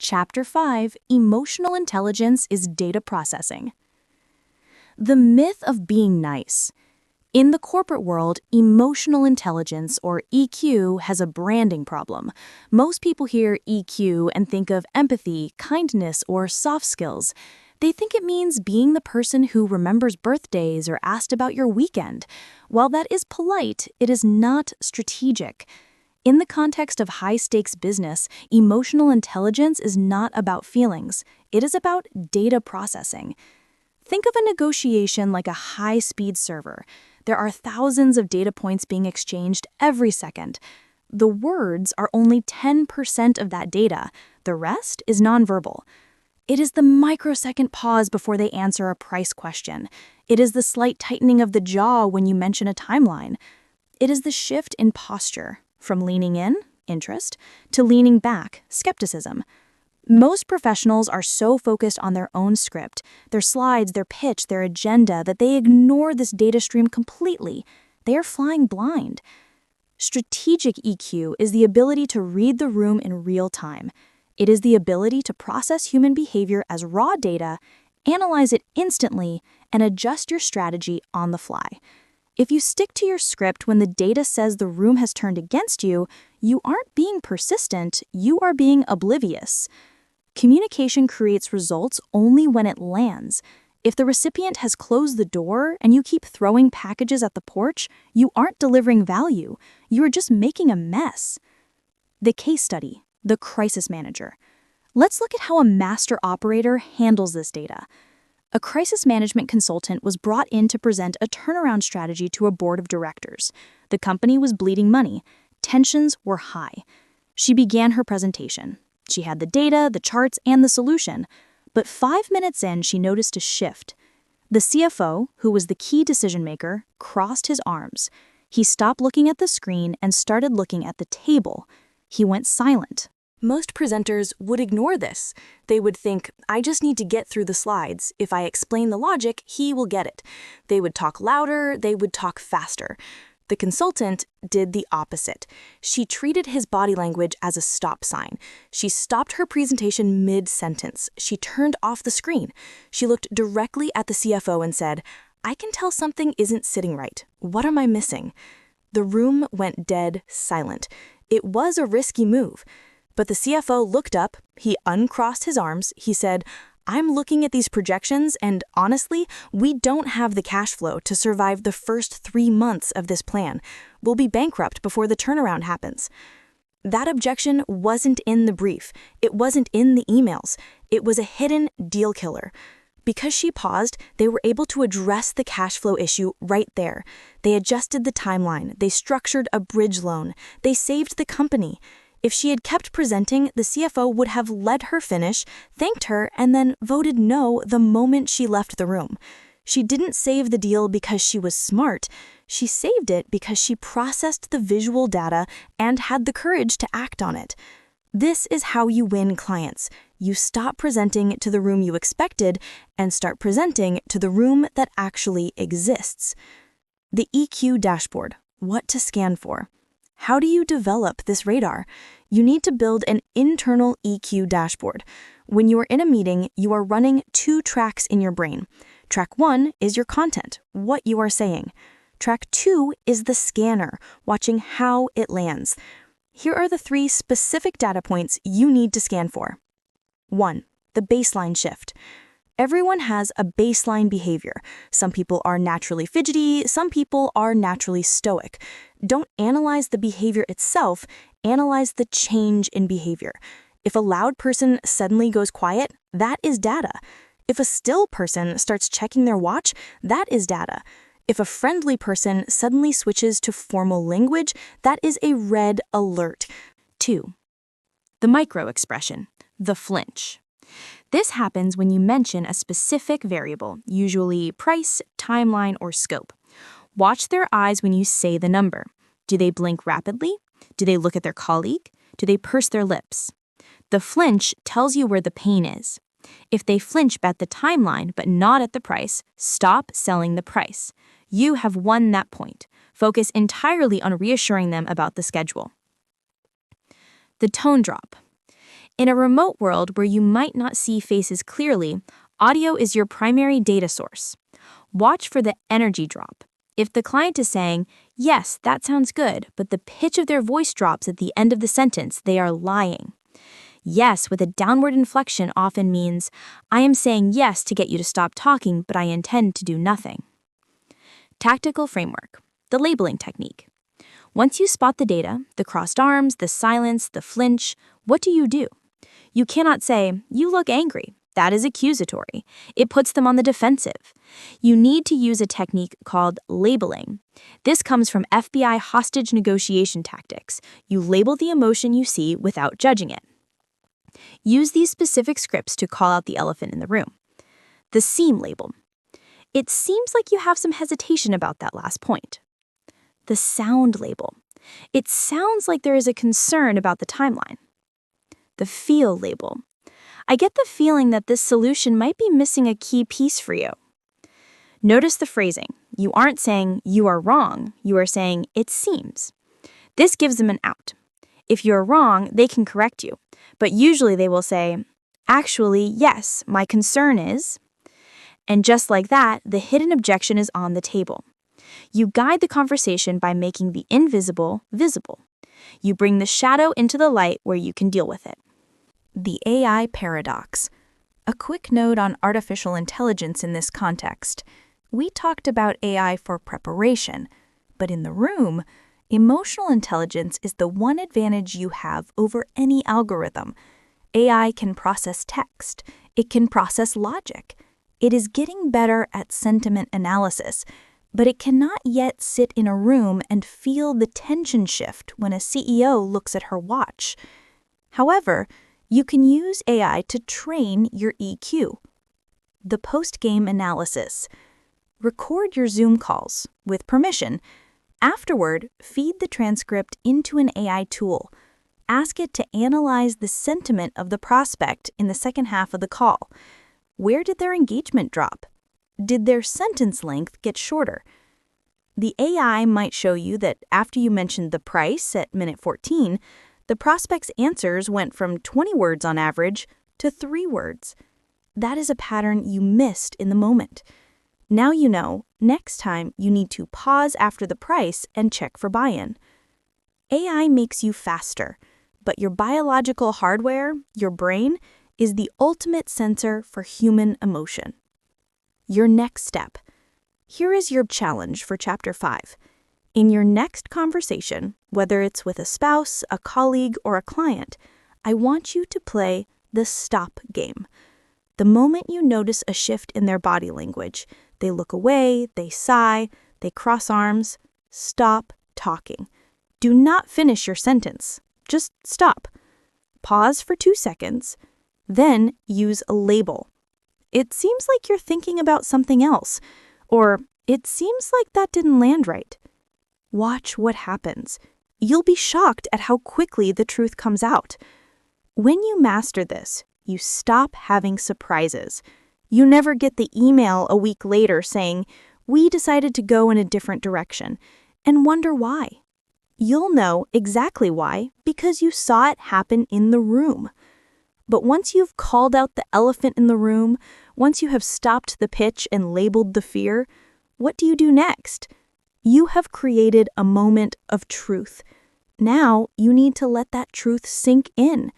Chapter 5, Emotional Intelligence is Data Processing. The myth of being nice. In the corporate world, emotional intelligence, or EQ, has a branding problem. Most people hear EQ and think of empathy, kindness, or soft skills. They think it means being the person who remembers birthdays or asked about your weekend. While that is polite, it is not strategic. In the context of high-stakes business, emotional intelligence is not about feelings. It is about data processing. Think of a negotiation like a high-speed server. There are thousands of data points being exchanged every second. The words are only 10% of that data. The rest is nonverbal. It is the microsecond pause before they answer a price question. It is the slight tightening of the jaw when you mention a timeline. It is the shift in posture, from leaning in, interest, to leaning back, skepticism. Most professionals are so focused on their own script, their slides, their pitch, their agenda, that they ignore this data stream completely. They are flying blind. Strategic EQ is the ability to read the room in real time. It is the ability to process human behavior as raw data, analyze it instantly, and adjust your strategy on the fly. If you stick to your script when the data says the room has turned against you, you aren't being persistent, you are being oblivious. Communication creates results only when it lands. If the recipient has closed the door and you keep throwing packages at the porch, you aren't delivering value. You are just making a mess. The case study, the crisis manager. Let's look at how a master operator handles this data. A crisis management consultant was brought in to present a turnaround strategy to a board of directors. The company was bleeding money. Tensions were high. She began her presentation. She had the data, the charts, and the solution. But 5 minutes in, she noticed a shift. The CFO, who was the key decision maker, crossed his arms. He stopped looking at the screen and started looking at the table. He went silent. Most presenters would ignore this. They would think, I just need to get through the slides. If I explain the logic, he will get it. They would talk louder, they would talk faster. The consultant did the opposite. She treated his body language as a stop sign. She stopped her presentation mid-sentence. She turned off the screen. She looked directly at the CFO and said, I can tell something isn't sitting right. What am I missing? The room went dead silent. It was a risky move. But the CFO looked up, he uncrossed his arms, he said, I'm looking at these projections and honestly, we don't have the cash flow to survive the first 3 months of this plan. We'll be bankrupt before the turnaround happens. That objection wasn't in the brief. It wasn't in the emails. It was a hidden deal killer. Because she paused, they were able to address the cash flow issue right there. They adjusted the timeline. They structured a bridge loan. They saved the company. If she had kept presenting, the CFO would have let her finish, thanked her, and then voted no the moment she left the room. She didn't save the deal because she was smart. She saved it because she processed the visual data and had the courage to act on it. This is how you win clients. You stop presenting to the room you expected and start presenting to the room that actually exists. The EQ dashboard. What to scan for. How do you develop this radar? You need to build an internal EQ dashboard. When you are in a meeting, you are running 2 tracks in your brain. Track 1 is your content, what you are saying. Track 2 is the scanner, watching how it lands. Here are the 3 specific data points you need to scan for. 1. The baseline shift. Everyone has a baseline behavior. Some people are naturally fidgety, some people are naturally stoic. Don't analyze the behavior itself, analyze the change in behavior. If a loud person suddenly goes quiet, that is data. If a still person starts checking their watch, that is data. If a friendly person suddenly switches to formal language, that is a red alert. 2. The micro-expression, the flinch. This happens when you mention a specific variable, usually price, timeline, or scope. Watch their eyes when you say the number. Do they blink rapidly? Do they look at their colleague? Do they purse their lips? The flinch tells you where the pain is. If they flinch at the timeline but not at the price, stop selling the price. You have won that point. Focus entirely on reassuring them about the schedule. The tone drop. In a remote world where you might not see faces clearly, audio is your primary data source. Watch for the energy drop. If the client is saying, "Yes, that sounds good," but the pitch of their voice drops at the end of the sentence, they are lying. Yes with a downward inflection often means, "I am saying yes to get you to stop talking, but I intend to do nothing." Tactical framework, the labeling technique. Once you spot the data, the crossed arms, the silence, the flinch, what do? You cannot say, "You look angry." That is accusatory. It puts them on the defensive. You need to use a technique called labeling. This comes from FBI hostage negotiation tactics. You label the emotion you see without judging it. Use these specific scripts to call out the elephant in the room. The seem label. It seems like you have some hesitation about that last point. The sound label. It sounds like there is a concern about the timeline. The feel label. I get the feeling that this solution might be missing a key piece for you. Notice the phrasing. You aren't saying "you are wrong," you are saying "it seems." This gives them an out. If you're wrong, they can correct you, but usually they will say, "Actually, yes, my concern is..." And just like that, the hidden objection is on the table. You guide the conversation by making the invisible visible. You bring the shadow into the light where you can deal with it. The AI paradox. A quick note on artificial intelligence in this context. We talked about AI for preparation, but in the room, emotional intelligence is the one advantage you have over any algorithm. AI can process text. It can process logic. It is getting better at sentiment analysis, but it cannot yet sit in a room and feel the tension shift when a CEO looks at her watch. However, you can use AI to train your EQ. The post-game analysis. Record your Zoom calls, with permission. Afterward, feed the transcript into an AI tool. Ask it to analyze the sentiment of the prospect in the second half of the call. Where did their engagement drop? Did their sentence length get shorter? The AI might show you that after you mentioned the price at minute 14, the prospect's answers went from 20 words on average to 3 words. That is a pattern you missed in the moment. Now you know, next time you need to pause after the price and check for buy-in. AI makes you faster, but your biological hardware, your brain, is the ultimate sensor for human emotion. Your next step. Here is your challenge for Chapter 5. In your next conversation, whether it's with a spouse, a colleague, or a client, I want you to play the stop game. The moment you notice a shift in their body language, they look away, they sigh, they cross arms, stop talking. Do not finish your sentence. Just stop. Pause for 2 seconds. Then use a label. It seems like you're thinking about something else, or it seems like that didn't land right. Watch what happens. You'll be shocked at how quickly the truth comes out. When you master this, you stop having surprises. You never get the email a week later saying, "We decided to go in a different direction," and wonder why. You'll know exactly why because you saw it happen in the room. But once you've called out the elephant in the room, once you have stopped the pitch and labeled the fear, what do you do next? You have created a moment of truth. Now you need to let that truth sink in.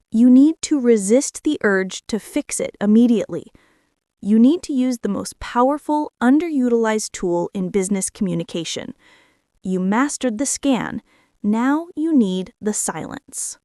You need to resist the urge to fix it immediately. You need to use the most powerful, underutilized tool in business communication. You mastered the scan. Now you need the silence.